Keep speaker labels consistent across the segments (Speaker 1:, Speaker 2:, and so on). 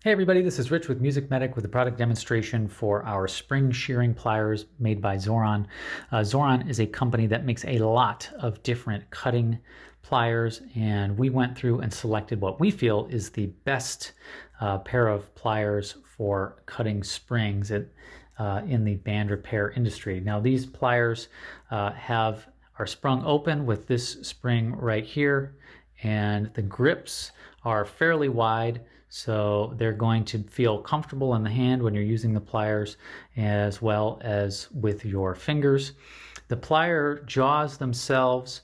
Speaker 1: Hey everybody, this is Rich with MusicMedic with a product demonstration for our spring shearing pliers made by Xuron. Xuron is a company that makes a lot of different cutting pliers, and we went through and selected what we feel is the best pair of pliers for cutting springs in the band repair industry. Now these pliers are sprung open with this spring right here, and the grips are fairly wide, so they're going to feel comfortable in the hand when you're using the pliers as well as with your fingers. The plier jaws themselves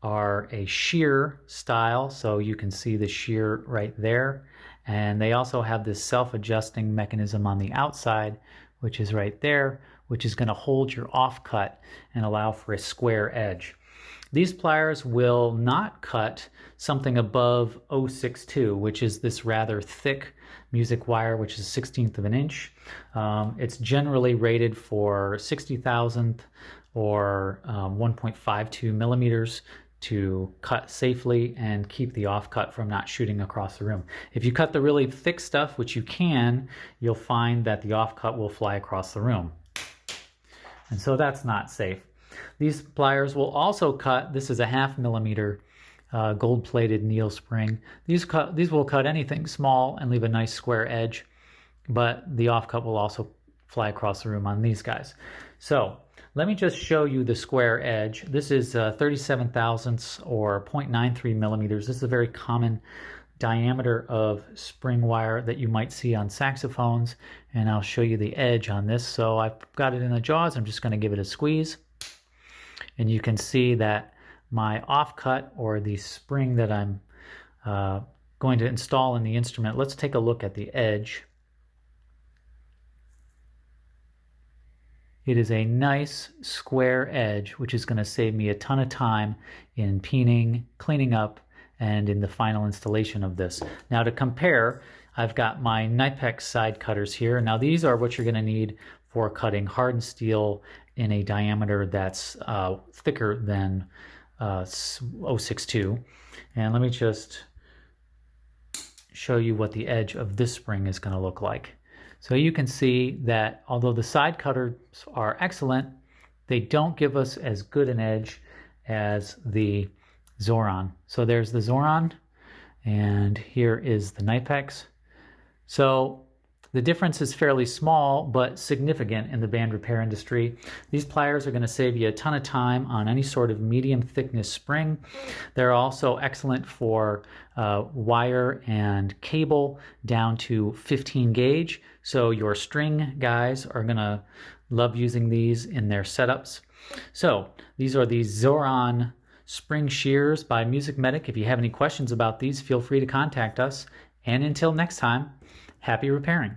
Speaker 1: are a shear style, so you can see the shear right there, and they also have this self-adjusting mechanism on the outside, which is right there, which is going to hold your offcut and allow for a square edge. These pliers will not cut something above 0.62, which is this rather thick music wire, which is 1/16 of an inch. It's generally rated for 60 thousandth or 1.52 millimeters to cut safely and keep the offcut from not shooting across the room. If you cut the really thick stuff, which you can, you'll find that the offcut will fly across the room. And so that's not safe. These pliers will also cut, this is a 0.5 millimeter gold-plated needle spring. These will cut anything small and leave a nice square edge, but the offcut will also fly across the room on these guys. So let me just show you the square edge. This is 37 thousandths or 0.93 millimeters. This is a very common diameter of spring wire that you might see on saxophones, and I'll show you the edge on this. So I've got it in the jaws. I'm just going to give it a squeeze, and you can see that my offcut, or the spring that I'm going to install in the instrument, let's take a look at the edge. It is a nice square edge, which is going to save me a ton of time in peening, cleaning up, and in the final installation of this. Now to compare, I've got my Knipex Side Cutters here. Now these are what you're going to need for cutting hardened steel in a diameter that's thicker than 0.62. And let me just show you what the edge of this spring is going to look like. So you can see that although the side cutters are excellent, they don't give us as good an edge as the Xuron. So there's the Xuron, and here is the Knipex. So the difference is fairly small, but significant in the band repair industry. These pliers are going to save you a ton of time on any sort of medium thickness spring. They're also excellent for wire and cable down to 15 gauge. So your string guys are going to love using these in their setups. So these are the Xuron Spring Shears by MusicMedic. If you have any questions about these, feel free to contact us. And until next time, happy repairing.